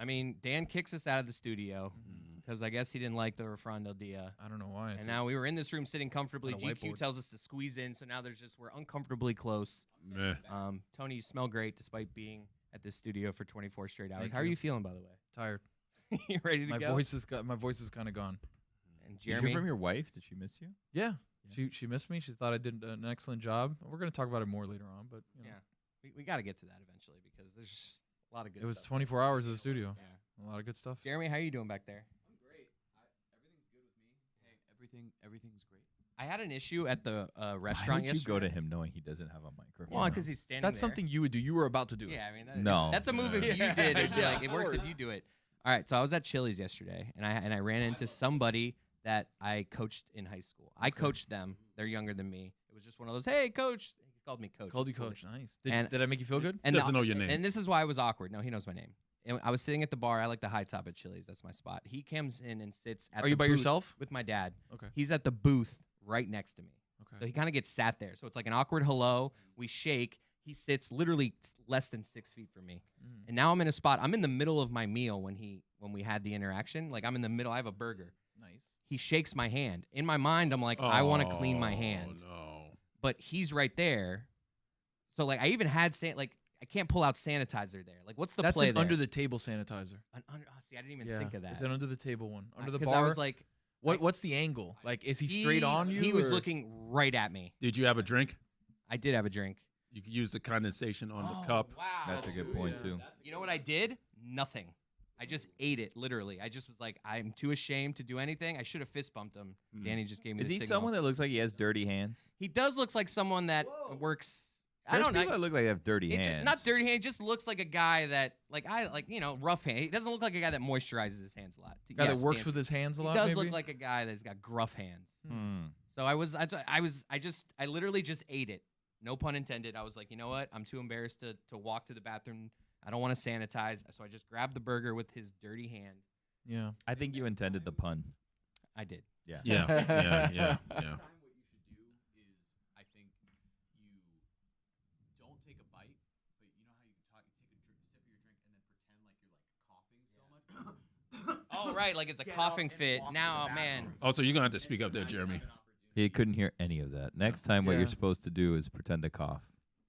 mean, Dan kicks us out of the studio because I guess he didn't like the refrán del dia. I don't know why. And now we were in this room sitting comfortably. On a GQ whiteboard. tells us to squeeze in, so now we're uncomfortably close. Meh. Tony, you smell great despite being at this studio for 24 straight hours. Thank How are you. you feeling, by the way? Tired. You ready to My go? voice is kind of gone. And Did you Jeremy, hear from your wife? Did she miss you? Yeah. She missed me. She thought I did an excellent job. We're gonna talk about it more later on, but you know. yeah, we got to get to that eventually because there's just a lot of good. It was stuff. 24 hours of the studio. Yeah. A lot of good stuff. Jeremy, how are you doing back there? I'm great. Everything's good with me. Hey, everything's great. I had an issue at the Why restaurant would you yesterday. go to him knowing he doesn't have a microphone? Well, because he's standing That's there. something you would do. You were about to do it. Yeah, I mean, No. that's a move if you Yeah. did. It'd be Yeah, like, it of works if course. you do it. All right, so I was at Chili's yesterday, and I ran into somebody that I coached in high school. I coached them. They're younger than me. It was just one of those, hey, coach. He called me coach. Called you It's cool. coach. Nice. And- Did I make you feel good? And Doesn't know your name. And this is why I was awkward. No, he knows my name. And I was sitting at the bar. I like the high top at Chili's. That's my spot. He comes in and sits at Are the you by booth yourself? with my dad. Okay. He's at the booth right next to me. So Okay. he kind of gets sat there. So it's like an awkward hello. We shake. He sits literally less than 6 feet from me. Mm. And now I'm in a spot. I'm in the middle of my meal when we had the interaction. Like I'm in the middle. I have a burger. Nice. He shakes my hand. In my mind, I'm like, I want to clean my Oh, hand. No. But he's right there. So like I even had I can't pull out sanitizer there. Like what's the That's play an there? under the table sanitizer. See, I didn't even Yeah. think of that. It's an under the table one. Under the 'Cause bar. I was like, What's the angle? Like, is he straight on you? He was or- looking right at me. Did you have a drink? I did have a drink. You could use the condensation on Oh, the cup. Wow. That's a good point, too. You know what I did? Nothing. I just ate it, literally. I just was like, I'm too ashamed to do anything. I should have fist bumped him. Mm. Danny just gave me Is the he signal. someone that looks like he has dirty hands? He does look like someone that works. I There's don't know. people that look like they have dirty It hands. not dirty hand. Just looks like a guy that, rough hand. He doesn't look like a guy that moisturizes his hands a lot. guy that Yes, works Dan- with his hands a lot. He does maybe? look like a guy that's got gruff hands. Hmm. So I literally just ate it. No pun intended. I was like, you know what? I'm too embarrassed to walk to the bathroom. I don't want to sanitize. So I just grabbed the burger with his dirty hand. Yeah. I think you intended the pun. I did. Yeah. Yeah. Yeah. Yeah. Next Yeah. time, what you should do is, I think, you don't take a bite, but you know how you can take a sip of your drink and then pretend like you're like coughing so much. Oh, right. Like it's a coughing fit. Now, man. Also, you're gonna have to speak up there, Jeremy. He couldn't hear any of that. Next time, what Yeah. you're supposed to do is pretend to cough.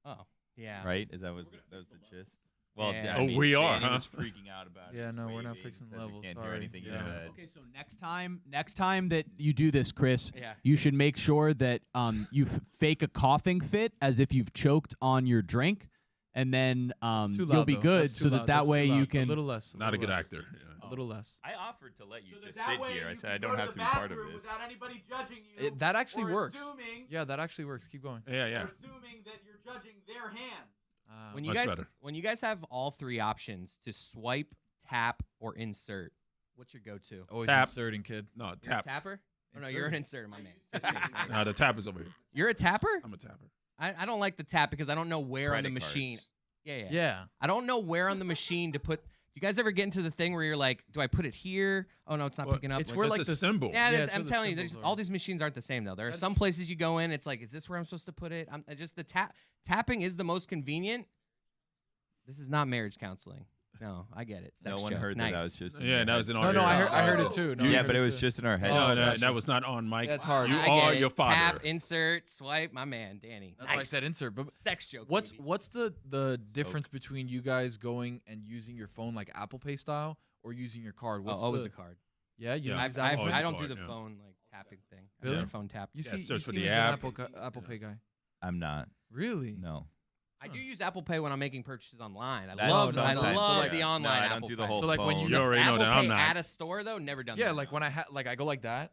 Oh, yeah. Right? That was the gist? Well, Yeah. I Oh, mean, we are, Danny huh? was freaking out about it. Yeah, no, we're not raving, fixing says levels, You can't sorry. hear anything you Yeah. said. Okay, so next time that you do this, Chris, Yeah. you should make sure that you fake a coughing fit as if you've choked on your drink, and then It's too you'll loud, be though. good. That's So too that loud. that That's too way loud. you can. A little less. Not a good less. actor. Yeah. A little less. I offered to let you So just that sit way here. I you said I can don't go have to to the be part of bathroom this. without anybody judging you. That actually or works. Assuming, Yeah, that actually works. Keep going. Yeah. Yeah. or assuming that you're judging their hands. When Much better. you guys have all three options to swipe, tap, or insert, what's your go-to? Always Tap. inserting, kid. No, You're a tap. tapper? Oh, no, you're an inserter, my man. No, the tap is over here. You're a tapper? I'm a tapper. I don't like the tap because I don't know where on the Credit machine. cards. Yeah. Yeah. I don't know where on the machine to put. You guys ever get into the thing where you're like, do I put it here? Oh no, it's not Well, picking up. it's Like, where That's like a the symbol. yeah, Yeah, it's I'm where the telling you, symbols there's, are. all these machines aren't the same though. There are That's some places you go in, it's like, is this where I'm supposed to put it? Just the tapping is the most convenient. This is not marriage counseling. No, I get it. No Sex one joke. heard nice. that. That was just in Yeah, your that was head. in No, our no, I ears. heard it too. No, I Yeah, heard but it was too. just in our head. No, Oh, that gotcha. was not on mic. That's hard. You I are get it. your father. Tap, insert, swipe. My man, Danny. That's why I Nice. said insert. But Sex joke. what's baby. the difference between you guys going and using your phone like Apple Pay style or using your card? What's always the, a card. Yeah, you Yeah. use Apple Always Pay? I a don't do card, the yeah. phone like tapping thing. I Really? do the phone tap. You Yeah, see, search you for seem the as an app. Apple Pay guy. I'm not. Really? No. I do use Apple Pay when I'm making purchases online. I That's love sometimes, the yeah. online No, I don't Apple do the Pay. whole So, like, when phone. You already know Apple that I'm Pay not. at a store though, never done Yeah, that. like when I go like that,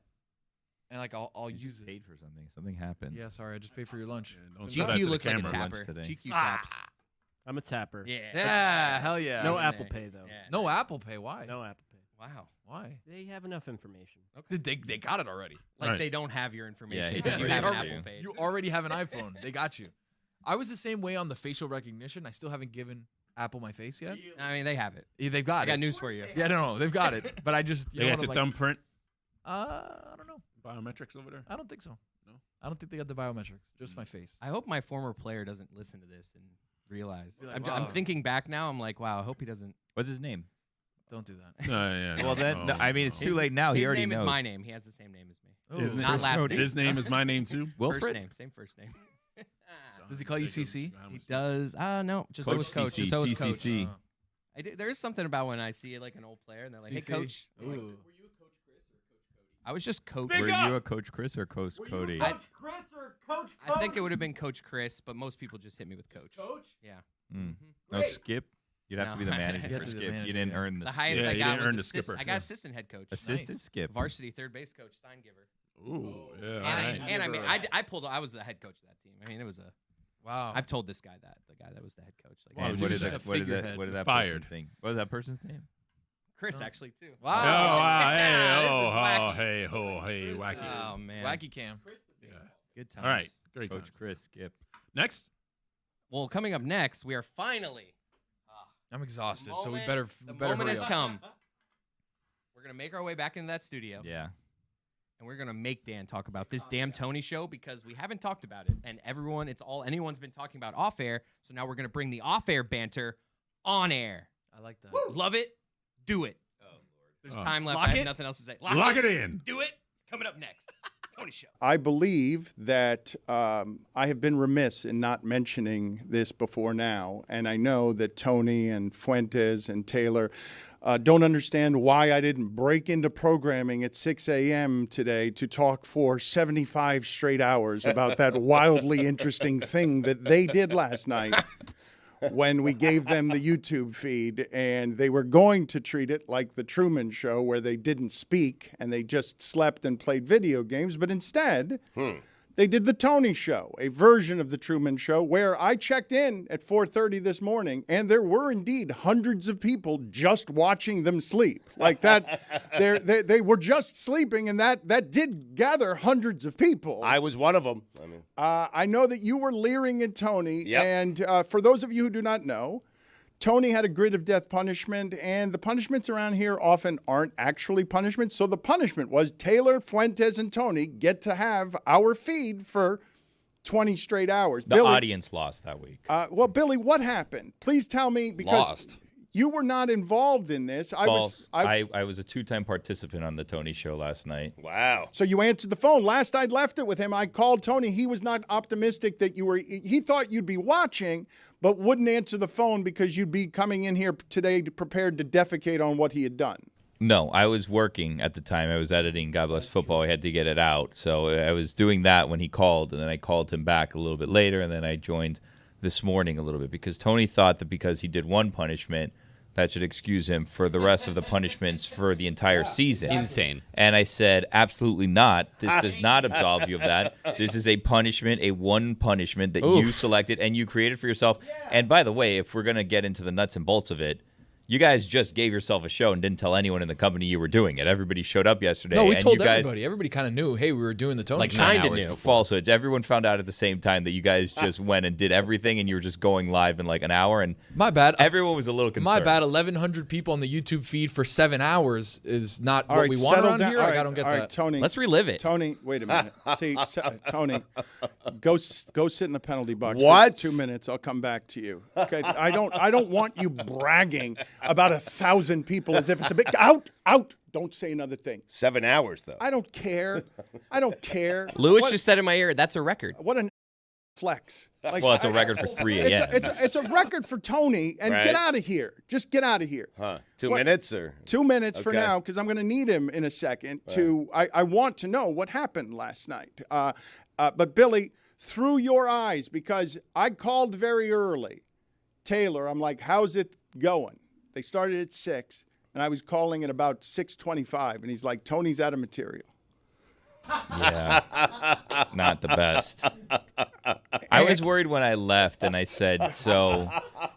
and like I'll You use just it. paid for something. Something happened. Yeah, sorry, I just paid for your lunch. Yeah, don't show that to GQ the looks like a camera. Lunch tapper. today. GQ taps. I'm a tapper. Yeah. Yeah, hell yeah. No in Apple there. Pay though. Yeah. No Apple Pay. Why? No Apple Pay. Wow. Why? They have enough information. Okay. They got it already. Like Right. they don't have your information Yeah, because you yeah, have they an already Apple do. Pay. You already have an iPhone. They got you. I was the same way on the facial recognition. I still haven't given Apple my face yet. I mean, they have it. Yeah, they've I got got it. news for you. Yeah, no, they've got it. But I just you They know got what, your I'm like, thumbprint I don't know. biometrics over there. I don't think so. No? I don't think they got the biometrics. Just my face. I hope my former player doesn't listen to this and realize. Be like, I'm wow. thinking back now. I'm like, wow. I hope he doesn't. What's his name? Don't do that. Yeah. Well, then, no, I mean, it's no. too late now. He His already name knows. is my name. He has the same name as me. His Not name- last name. His name is my name too. Wilfred? First name, same first name. Does he call you CC? He does. No, just Coach always coach. CC, Just always coach. CCC. There is something about when I see like an old player and they're like, "Hey, CC. coach." Ooh. I was just coach. Were you a Coach Chris or Coach Cody? Coach Chris or Coach Cody? I think it would have been Coach Chris, but most people just hit me with coach. Coach? Yeah. Mm. No, Great. Skip. You'd have to be the No. manager You have for to be the Skip. manager, You didn't yeah. earn The highest Yeah, I you got didn't was earn the assist- skipper, I got yeah. assistant head coach. assistant Nice. Skip. Varsity third base coach, sign giver. Ooh, yeah. And, all right. I mean, I was the head coach of that team. I mean, it was a. Wow. I've told this guy that the guy that was the head coach. Like, Wow, And he what was did just that? a figurehead. What did that Fired. person think? What was that person's name? Chris No. actually too. Oh, Wow. wow. This Hey, is oh, wacky. hey, oh, hey, wacky. Oh man, Wacky Cam. Yeah. good times. All right. Great Coach time. Chris Skip. Next. Well, coming up next, we are finally. I'm exhausted, so we moment- better The better moment hurry has up. come. We're gonna make our way back into that studio, Yeah. and we're gonna make Dan talk about this damn Tony show because we haven't talked about it, and it's all anyone's been talking about off air. So now we're gonna bring the off air banter on air. I like that. Love it, do it. There's Oh. time left. Lock I have it? nothing else to say. Lock it in. Do it. Coming up next, Tony show. I believe that I have been remiss in not mentioning this before now, and I know that Tony and Fuentes and Taylor don't understand why I didn't break into programming at 6 a.m. today to talk for 75 straight hours about that wildly interesting thing that they did last night when we gave them the YouTube feed, and they were going to treat it like the Truman Show where they didn't speak and they just slept and played video games, but instead they did the Tony Show, a version of the Truman Show where I checked in at 4:30 this morning and there were indeed hundreds of people just watching them sleep. Like that, they were just sleeping, and that did gather hundreds of people. I was one of them. I mean, I know that you were leering at Tony, Yep. and for those of you who do not know, Tony had a grid of death punishment, and the punishments around here often aren't actually punishments. So the punishment was Taylor, Fuentes, and Tony get to have our feed for 20 straight hours. The Billy, audience lost that week. well, Billy, what happened? Please tell me, because Lost. you were not involved in this. False. I was a two-time participant on the Tony Show last night. wow. So you answered the phone. Last I'd left it with him, I called Tony. He was not optimistic that you were, he thought you'd be watching, but wouldn't answer the phone because you'd be coming in here today prepared to defecate on what he had done. No, I was working at the time. I was editing God Bless Football. I had to get it out. So I was doing that when he called, and then I called him back a little bit later, and then I joined this morning a little bit because Tony thought that because he did one punishment, that should excuse him for the rest of the punishments for the entire season. Insane. And I said, absolutely not. This does not absolve you of that. This is a punishment, a one punishment that you selected and you created for yourself. And by the way, if we're going to get into the nuts and bolts of it, you guys just gave yourself a show and didn't tell anyone in the company you were doing it. Everybody showed up yesterday. No, we and told you guys, everybody. Everybody kind of knew, hey, we were doing the Tony like Show. 9 hours falsehoods. Everyone found out at the same time that you guys just went and did everything, and you were just going live in like an hour. And My bad. everyone was a little concerned. My bad. 1,100 people on the YouTube feed for 7 hours is not All what right, we want settle around down. here. All Like, I right, don't get all that. right, Tony. Let's relive it. Tony, wait a minute. See, Tony, go sit in the penalty box. What? For 2 minutes. I'll come back to you. Okay. I don't want you bragging about 1,000 people as if it's a big out. Don't say another thing. 7 hours, though. I don't care. Lewis What- just said in my ear, "That's a record." What an flex. Like, Well, it's a record for 3 a.m. It's a record for Tony. And Right. get out of here. Just get out of here. Huh. 2 What- minutes or? 2 minutes for Okay. now, because I'm going to need him in a second. I want to know what happened last night. But Billy, through your eyes, because I called very early, Taylor, I'm like, how's it going? They started at 6, and I was calling at about 6:25, and he's like, Tony's out of material. Yeah, not the best. I was worried when I left, and I said, so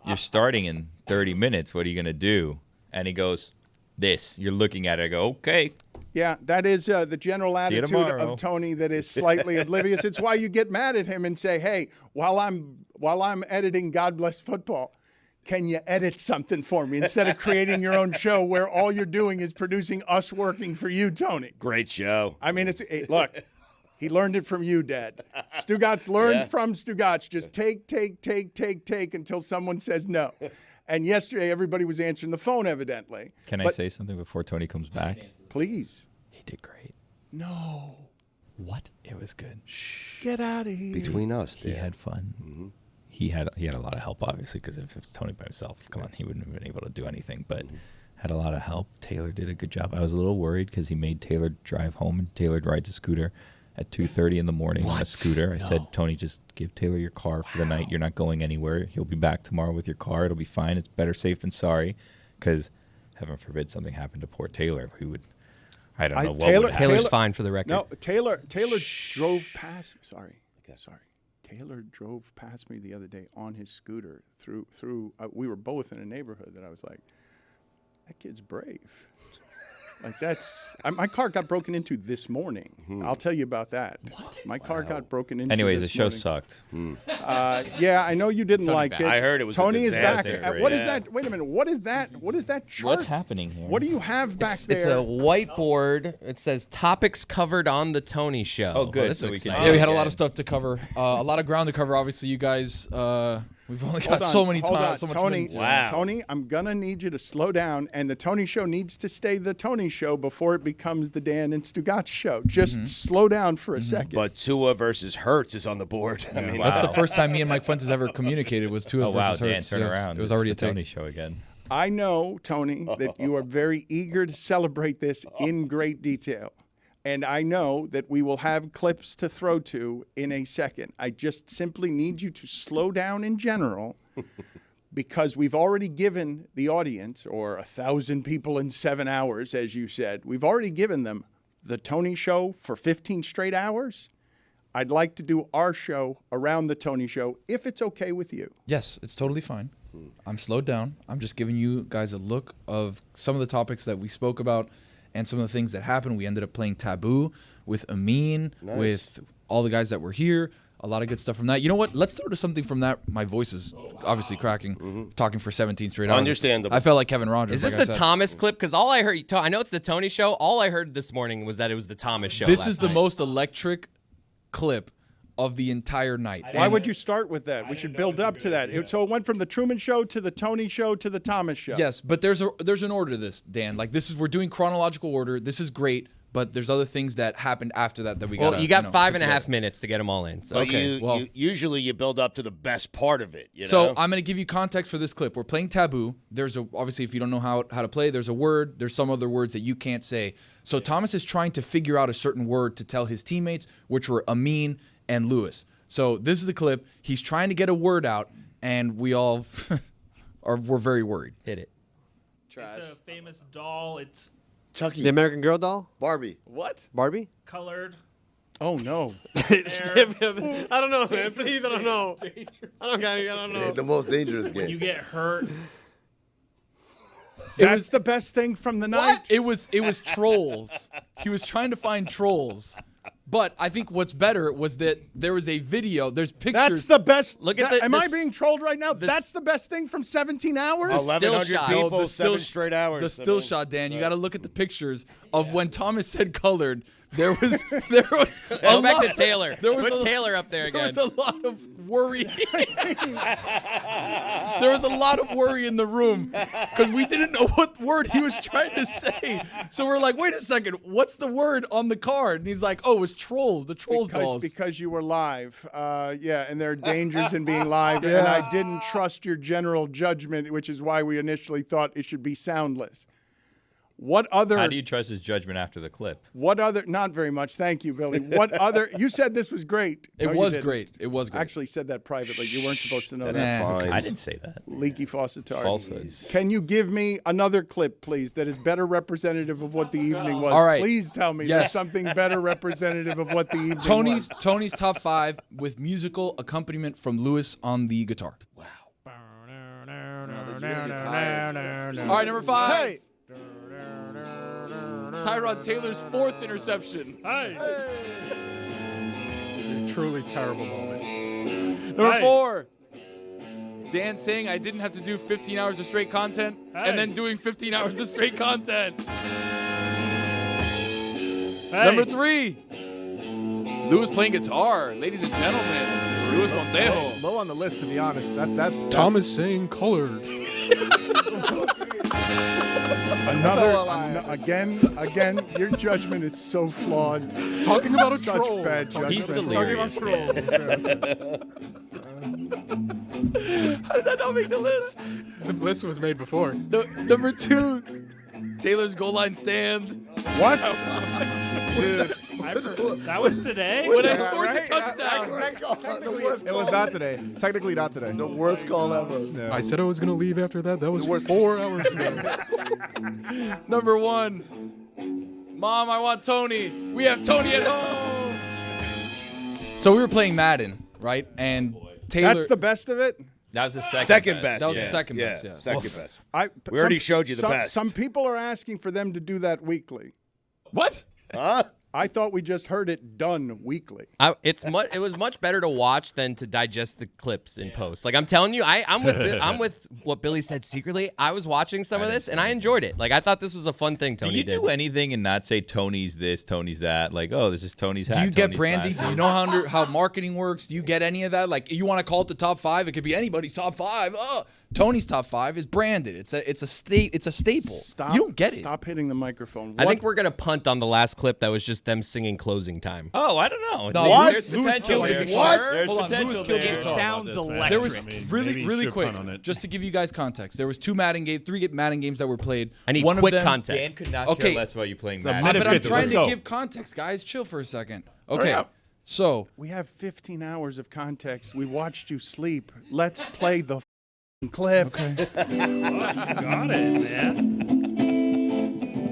you're starting in 30 minutes. What are you going to do? And he goes, this. You're looking at it. I go, okay. Yeah, that is the general See you attitude tomorrow. of Tony that is slightly oblivious. It's why you get mad at him and say, hey, while I'm editing God Bless Football, can you edit something for me instead of creating your own show where all you're doing is producing us working for you, Tony? Great show. I mean, look, he learned it from you, Dad. Stugotz learned Yeah. from Stugotz. Just take until someone says no. And yesterday, everybody was answering the phone, evidently. Can I But say something before Tony comes back? Please. He did great. No. What? It was good. Get out of here. Between us, He had fun. He had a lot of help, obviously, because if it's Tony by himself, come on, he wouldn't have been able to do anything. But had a lot of help. Taylor did a good job. I was a little worried because he made Taylor drive home, and Taylor rides a scooter at 2:30 in the morning on a scooter. I said, Tony, just give Taylor your car for the night. You're not going anywhere. He'll be back tomorrow with your car. It'll be fine. It's better safe than sorry, because heaven forbid something happened to poor Taylor. He would, I don't know what would happen. Taylor's fine for the record. No, Taylor drove past. Sorry. Taylor drove past me the other day on his scooter through. We were both in a neighborhood that I was like, that kid's brave. Like my car got broken into this morning. I'll tell you about that. What? My car got broken into. Anyways, the this show morning. sucked. Yeah, I know you didn't Tony's like back. it. I heard it was a Tony is back. disaster. What is that? Wait a minute. What is that? What is that chart? What's happening here? What do you have back there? It's a whiteboard. It says topics covered on the Tony Show. Oh, good. This So is we can- exciting. Yeah, we had a lot of stuff to cover. A lot of ground to cover. Obviously, you guys, we've only got so many times. So much Tony, minutes. Wow. Tony, I'm gonna need you to slow down, and the Tony Show needs to stay the Tony Show before it becomes the Dan and Stugotz Show. Just slow down for a second. But Tua versus Hurts is on the board. I mean, That's the first time me and Mike Fuentes ever communicated was Tua Oh, wow, versus Dan, Hurts. turn Yes, around. It was It's already the a take. Tony Show again. I know, Tony, that you are very eager to celebrate this in great detail. And I know that we will have clips to throw to in a second. I just simply need you to slow down in general because we've already given the audience, or 1,000 people in 7 hours, as you said, we've already given them the Tony Show for 15 straight hours. I'd like to do our show around the Tony Show, if it's okay with you. Yes, it's totally fine. I'm slowed down. I'm just giving you guys a look of some of the topics that we spoke about and some of the things that happened. We ended up playing Taboo with Amin, with all the guys that were here. A lot of good stuff from that. You know what? Let's throw to something from that. My voice is obviously cracking, talking for 17 straight hours. Understandable. I felt like Kevin Rogers. Is this like I the said. Thomas clip? Because all I heard, I know it's the Tony Show. All I heard this morning was that it was the Thomas Show. This last is the night. most electric clip of the entire night. Why would you start with that? We should build up to that. So it went from the Truman Show to the Tony Show to the Thomas Show. Yes, but there's an order to this, Dan. Like we're doing chronological order. This is great, but there's other things that happened after that we got. Well, you got 5.5 minutes to get them all in. So. But Okay, well- usually you build up to the best part of it. You So know? I'm going to give you context for this clip. We're playing Taboo. There's obviously, if you don't know how to play, there's a word. There's some other words that you can't say. So Thomas is trying to figure out a certain word to tell his teammates, which were Amin and Lewis. So this is a clip. He's trying to get a word out, and we all we're very worried. Hit it. It's a famous doll. It's Chucky. The American Girl doll? Barbie. What? Barbie? colored. Oh, no. Hair. I don't know, man. Please, I don't know. I don't know. The most dangerous When you get hurt. That's the best thing from the night. It was trolls. He was trying to find trolls. But I think what's better was that there was a video. There's pictures. That's the best. Look at the- Am I this- being trolled right now? That's the best thing from 17 hours? 1,100 shot. people, No, the 7 still- straight hours. The I still mean, shot, Dan. You got to look at the pictures of when Thomas said colored. There was a Go back lot, to Taylor. There was Put a, Taylor up there There again. was a lot of worry. There was a lot of worry in the room because we didn't know what word he was trying to say. So we're like, wait a second, what's the word on the card? And he's like, oh, it was trolls, the trolls dolls. Because you were live. Yeah, and there are dangers in being live. And I didn't trust your general judgment, which is why we initially thought it should be soundless. What other? How do you trust his judgment after the clip? What other? Not very much. Thank you, Billy. What other? You said this was great. It No, you was didn't. great. It was great. I actually said that privately. You weren't supposed to know That's that. fine. I didn't say that. Leaky faucetard. Falsehoods. Can you give me another clip, please, that is better representative of what the evening was? All right. Please tell me Yes. there's something better representative of what the evening was. Tony's top 5 with musical accompaniment from Lewis on the guitar. You're gonna get tired. All right, number 5. Hey, Tyrod Taylor's 4th interception. Hey. truly terrible moment. Number Hey. 4. Dan saying I didn't have to do 15 hours of straight content Hey. and then doing 15 hours of straight content. Hey. Number 3. Lewis playing guitar. Ladies and gentlemen, Luis Montejo. Low on the list, to be honest. That's Tom is saying colored. Again, your judgment is so flawed. Talking about a Such troll. bad judgment. He's delirious. Talking about trolls. How did that not make the list? The list was made before. Number 2, Taylor's goal line stand. What? That was today. When I scored the touchdown. It was not today. Technically not today. The worst call ever. No. I said I was going to leave after that. That was 4 hours ago. Number 1, Mom, I want Tony. We have Tony at home. So we were playing Madden, right? And Taylor. That's the best of it? That was the Second best. That was yeah. the second best, yeah. Second best. We some- already showed you the some, best. Some people are asking for them to do that weekly. What? Huh? I thought we just heard it done weekly. It was much better to watch than to digest the clips in post. Like I'm telling you, I'm with what Billy said secretly. I was watching some of this and I enjoyed it. Like I thought this was a fun thing. Tony Do you did. do anything and not say Tony's this, Tony's that? Like, oh, this is Tony's hat. Do you get Tony's branding? Do glasses. you know how marketing works? Do you get any of that? Like, you want to call it the top 5? It could be anybody's top 5. Tony's top 5 is branded. It's a staple. Stop. You don't get it. Stop hitting the microphone. I think we're gonna punt on the last clip that was just them singing closing time. Oh, I don't know. No, What? Lewis There's potential killed there. the Sure. What? There's Hold on, potential Lewis killed there. it. Sounds electric. There was Maybe really should quick, punt on it. just to give you guys context. There was 2 Madden games, 3 Madden games that were played. I need One quick of them, context. Dan could not Okay. care less about you playing So Madden. minute But I'm 50, trying let's to go. give context, guys. Chill for a second. Okay, up. so We have 15 hours of context. We watched you sleep. Let's play the clip. okay. You got it, man.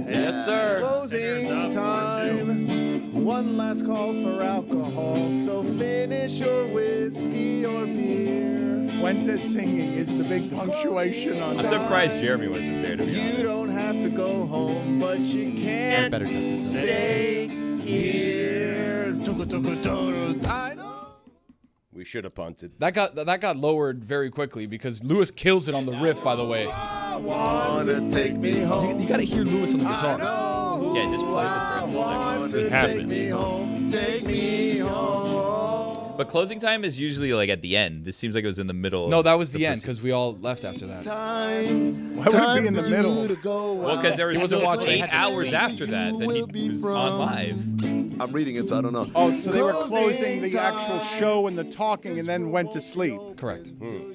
Yes, sir. Closing time. One last call for alcohol. So finish your whiskey or beer. Fuentes singing is the big punctuation on I'm surprised Jeremy wasn't there, to be You honest. don't have to go home, but you can't Better judge. stay here. I know. We should have punted. That got lowered very quickly because Lewis kills it on the riff. By the way, Wanna take me home. you got to hear Lewis on the guitar. Yeah, just play this the rest of the Want segment. to take me home, take me home. But closing time is usually like at the end. This seems like it was in the middle. No, of that was the end proceed- because we all left after that. Why would it be in the middle? Well, because there was He wasn't still watching. 8 hours after that he was on live. I'm reading it, so I don't know. Oh, so they were closing the actual show and the talking and then went to sleep. Correct.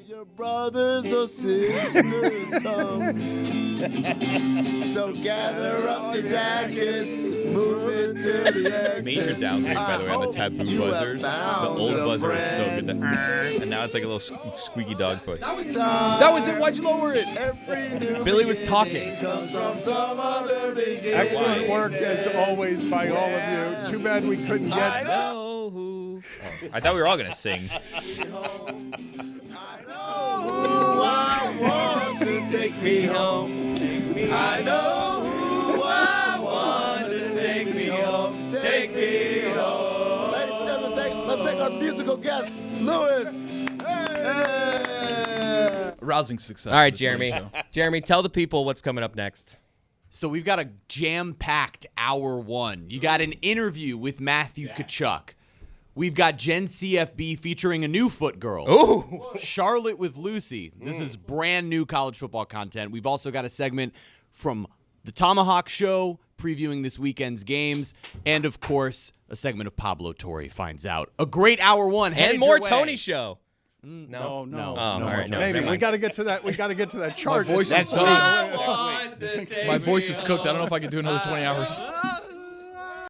Your brothers or sisters come. So gather up your jackets, move it to the exit. Major downgrade, by the way, on the taboo buzzers. The old buzzer was so good. And now it's like a little squeaky dog toy. That was it. Why'd you lower it? Billy was talking. Comes from some other beginning. Excellent work as always by all of you. Too bad we couldn't get. Know who. Oh, I thought we were all going to sing. I know who I want to take me home. I know who I want to take me home. Take me home. Ladies and gentlemen, let's take our musical guest, Lewis. Hey. Rousing success. All right, for this morning Jeremy. show. Jeremy, tell the people what's coming up next. So we've got a jam-packed hour 1. You got an interview with Matthew Kachuk. We've got Gen CFB featuring a new foot girl. Ooh. Charlotte with Lucy. This is brand new college football content. We've also got a segment from the Tomahawk Show previewing this weekend's games. And, of course, a segment of Pablo Torre Finds Out. A great hour 1. And headed more your way. Tony Show. No. No. Oh, all right. No, Maybe never we mind. got to get to that. We got to get to that chart. voice is That's done. what- My voice is cooked. I don't know if I can do another 20 hours.